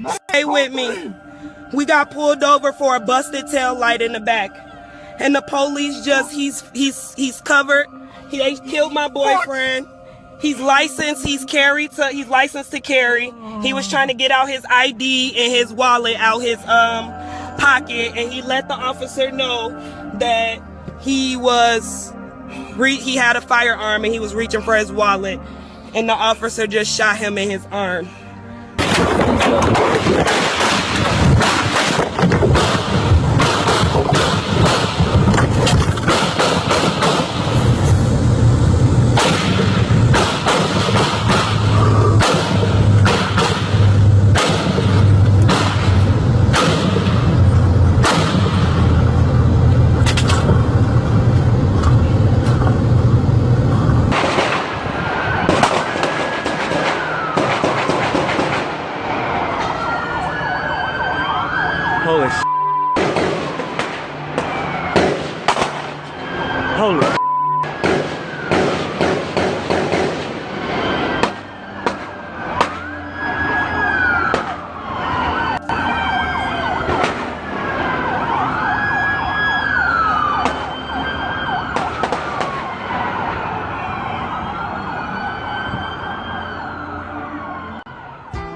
Stay with me. We got pulled over for a busted tail light in the back. And the police just, he's covered. They killed my boyfriend. He's licensed, he's licensed to carry. He was trying to get out his ID and his wallet out his pocket, and he let the officer know that he had a firearm and he was reaching for his wallet, and the officer just shot him in his arm. Holy sh**. Holy sh**.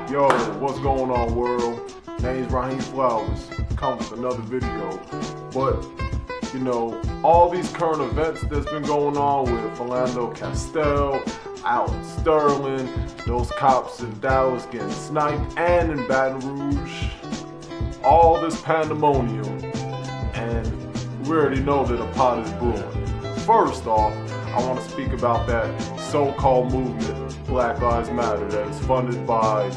Yo, what's going on, world? Name's Raheem Flowers. Come with another video. But, you know, all these current events that's been going on with Philando Castile, Alton Sterling, those cops in Dallas getting sniped, and in Baton Rouge, all this pandemonium, and we already know that a pot is brewing. First off, I want to speak about that so-called movement, Black Lives Matter, that is funded by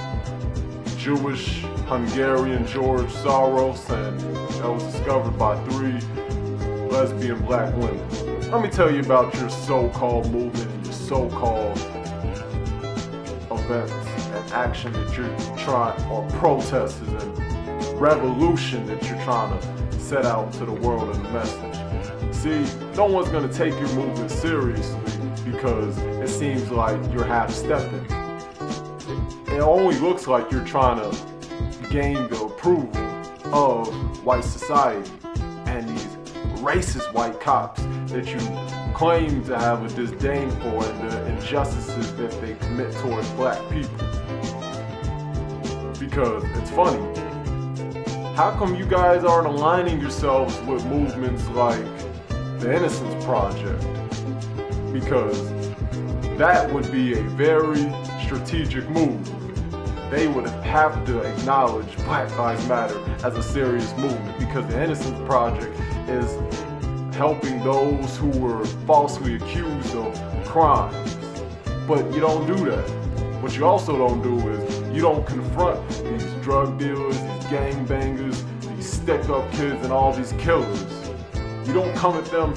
Jewish Hungarian George Soros, and that was discovered by 3 lesbian black women. Let me tell you about your so-called movement and your so-called events and action that you're trying, or protests and revolution that you're trying to set out to the world in a message. See, no one's going to take your movement seriously because it seems like you're half-stepping. It only looks like you're trying to gain the approval of white society and these racist white cops that you claim to have a disdain for, and the injustices that they commit towards black people. Because it's funny, how come you guys aren't aligning yourselves with movements like the Innocence Project? Because that would be a very strategic move. They would have to acknowledge Black Lives Matter as a serious movement, because the Innocence Project is helping those who were falsely accused of crimes. But you don't do that. What you also don't do is you don't confront these drug dealers, these gangbangers, these stick-up kids, and all these killers. You don't come at them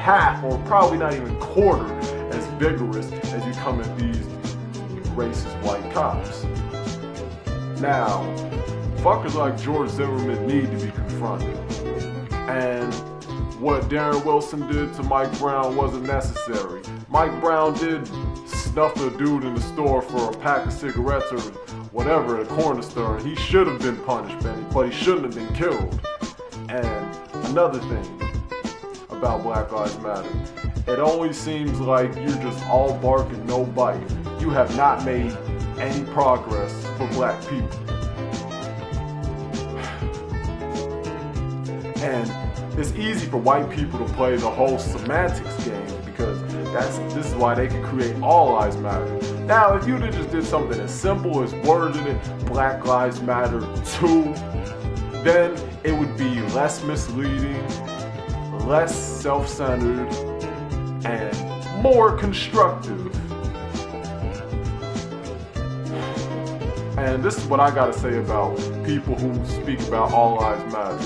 half, or probably not even quarter, as vigorous as you come at these racist white cops. Now, fuckers like George Zimmerman need to be confronted. And what Darren Wilson did to Mike Brown wasn't necessary. Mike Brown did snuff a dude in the store for a pack of cigarettes or whatever at a corner store, and he should have been punished, but he shouldn't have been killed. And another thing about Black Lives Matter, it only seems like you're just all bark and no bite. You have not made any progress for black people. And it's easy for white people to play the whole semantics game, because this is why they can create All Lives Matter. Now, if you just did something as simple as worded it Black Lives Matter 2, then it would be less misleading, less self-centered, and more constructive. And this is what I gotta say about people who speak about All Lives Matter.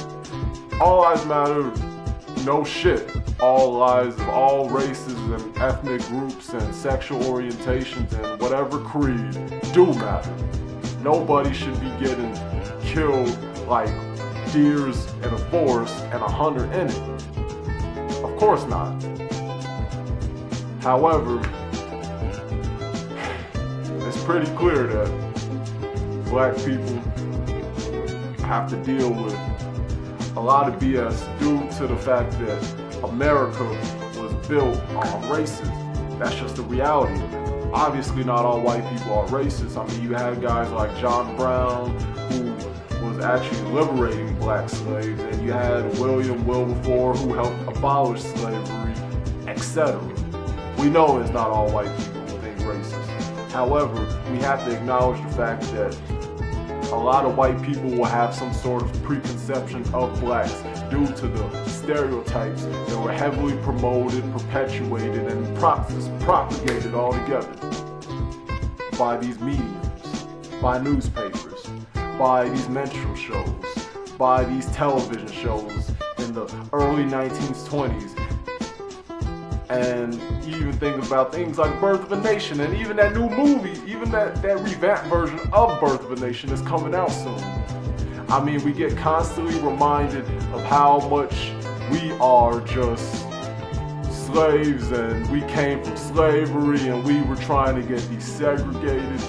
All lives matter, no shit. All lives of all races and ethnic groups and sexual orientations and whatever creed do matter. Nobody should be getting killed like deers in a forest and 100 in it. Of course not. However, it's pretty clear that black people have to deal with a lot of BS due to the fact that America was built on racism. That's just the reality of it. Obviously not all white people are racist. I mean, you had guys like John Brown who was actually liberating black slaves, and you had William Wilberforce who helped abolish slavery, etc. We know it's not all white people who think racist. However, we have to acknowledge the fact that a lot of white people will have some sort of preconception of blacks due to the stereotypes that were heavily promoted, perpetuated, and propagated all together by these mediums, by newspapers, by these minstrel shows, by these television shows in the early 1920s. And you even think about things like Birth of a Nation, and even that new movie, even that revamped version of Birth of a Nation is coming out soon. I mean, we get constantly reminded of how much we are just slaves, and we came from slavery, and we were trying to get desegregated.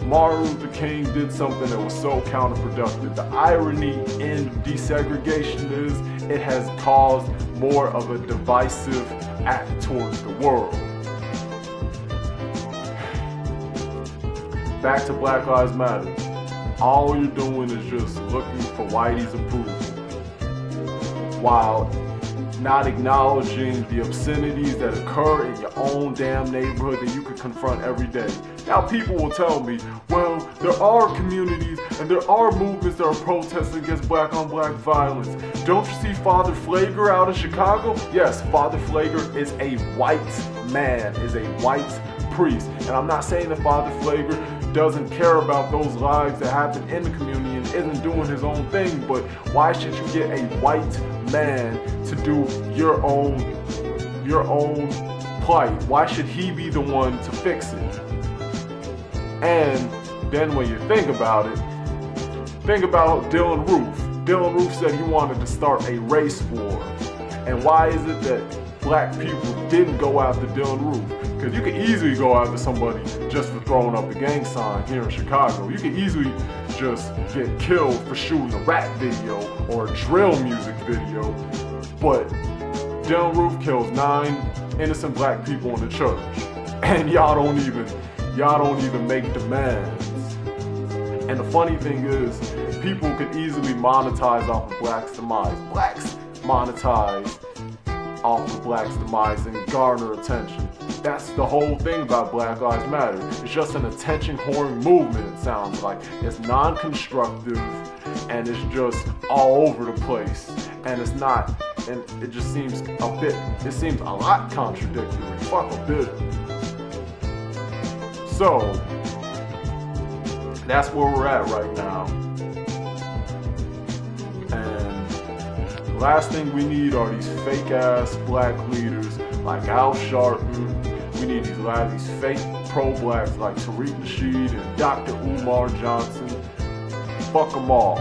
Martin Luther King did something that was so counterproductive. The irony in desegregation is it has caused more of a divisive act towards the world. Back to Black Lives Matter. All you're doing is just looking for Whitey's approval, while not acknowledging the obscenities that occur in your own damn neighborhood that you could confront every day. Now people will tell me, well, there are communities and there are movements that are protesting against black on black violence. Don't you see Father Flager out in Chicago? Yes, Father Flager is a white man, is a white priest. And I'm not saying that Father Flager doesn't care about those lives that happen in the community and isn't doing his own thing, but why should you get a white man to do your own plight? Why should he be the one to fix it? And then when you think about it, think about Dylan Roof. Dylan Roof said he wanted to start a race war. And why is it that black people didn't go after Dylan Roof? Because you could easily go after somebody just for throwing up a gang sign here in Chicago. You could easily just get killed for shooting a rap video or a drill music video. But Dylan Roof kills 9 innocent black people in the church. And y'all don't even make demands. And the funny thing is, people could easily monetize off of blacks' demise. Blacks monetize off of blacks' demise and garner attention. That's the whole thing about Black Lives Matter. It's just an attention-whoring movement, it sounds like. It's non-constructive, and it's just all over the place. And it's not, and it just seems a lot contradictory. Fuck a bit. So, that's where we're at right now. And the last thing we need are these fake-ass black leaders like Al Sharpton. We need these fake pro-blacks like Tariq Nasheed and Dr. Umar Johnson. Fuck them all.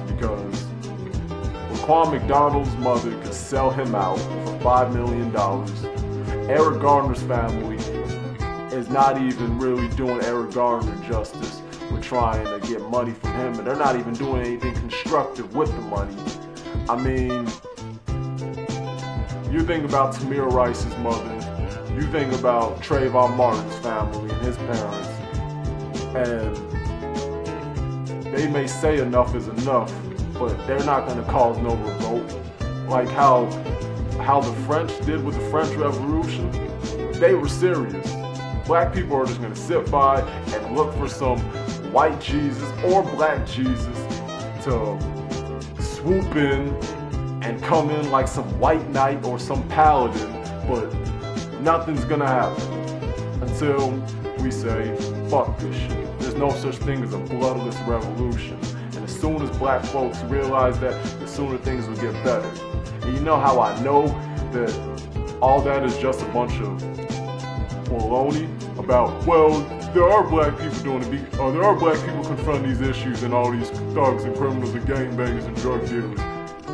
Because Raquan McDonald's mother could sell him out for $5 million. Eric Garner's family is not even really doing Eric Garner justice with trying to get money from him, and they're not even doing anything constructive with the money. I mean, you think about Tamir Rice's mother, you think about Trayvon Martin's family and his parents, and they may say enough is enough, but they're not going to cause no revolt. Like how the French did with the French Revolution. They were serious. Black people are just going to sit by and look for some white Jesus or black Jesus to swoop in and come in like some white knight or some paladin, but nothing's going to happen until we say, fuck this shit. There's no such thing as a bloodless revolution. And as soon as black folks realize that, the sooner things will get better. And you know how I know that all that is just a bunch of baloney about, well, there are black people there are black people confronting these issues and all these thugs and criminals and gangbangers and drug dealers.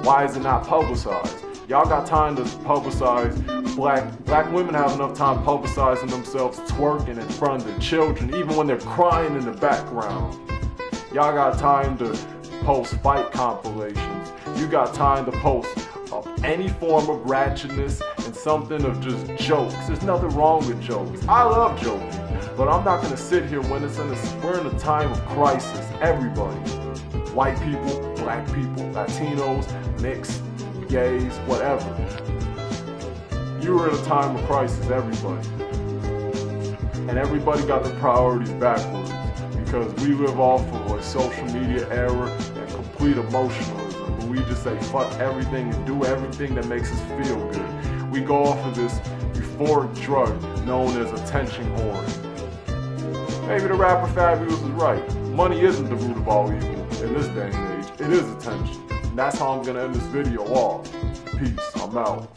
Why is it not publicized? Y'all got time to publicize. Black women have enough time publicizing themselves twerking in front of their children, even when they're crying in the background. Y'all got time to post fight compilations. You got time to post any form of ratchetness and something of just jokes. There's nothing wrong with jokes. I love joking, but I'm not gonna sit here when we're in a time of crisis. Everybody, white people, black people, Latinos, mixed, gays, whatever. You were in a time of crisis, everybody. And everybody got their priorities backwards because we live off of a social media era and complete emotionalism. Where we just say fuck everything and do everything that makes us feel good. We go off of this euphoric drug known as attention whoring. Maybe the rapper Fabulous is right. Money isn't the root of all evil in this day and age. It is attention. And that's how I'm gonna end this video off. Peace. I'm out.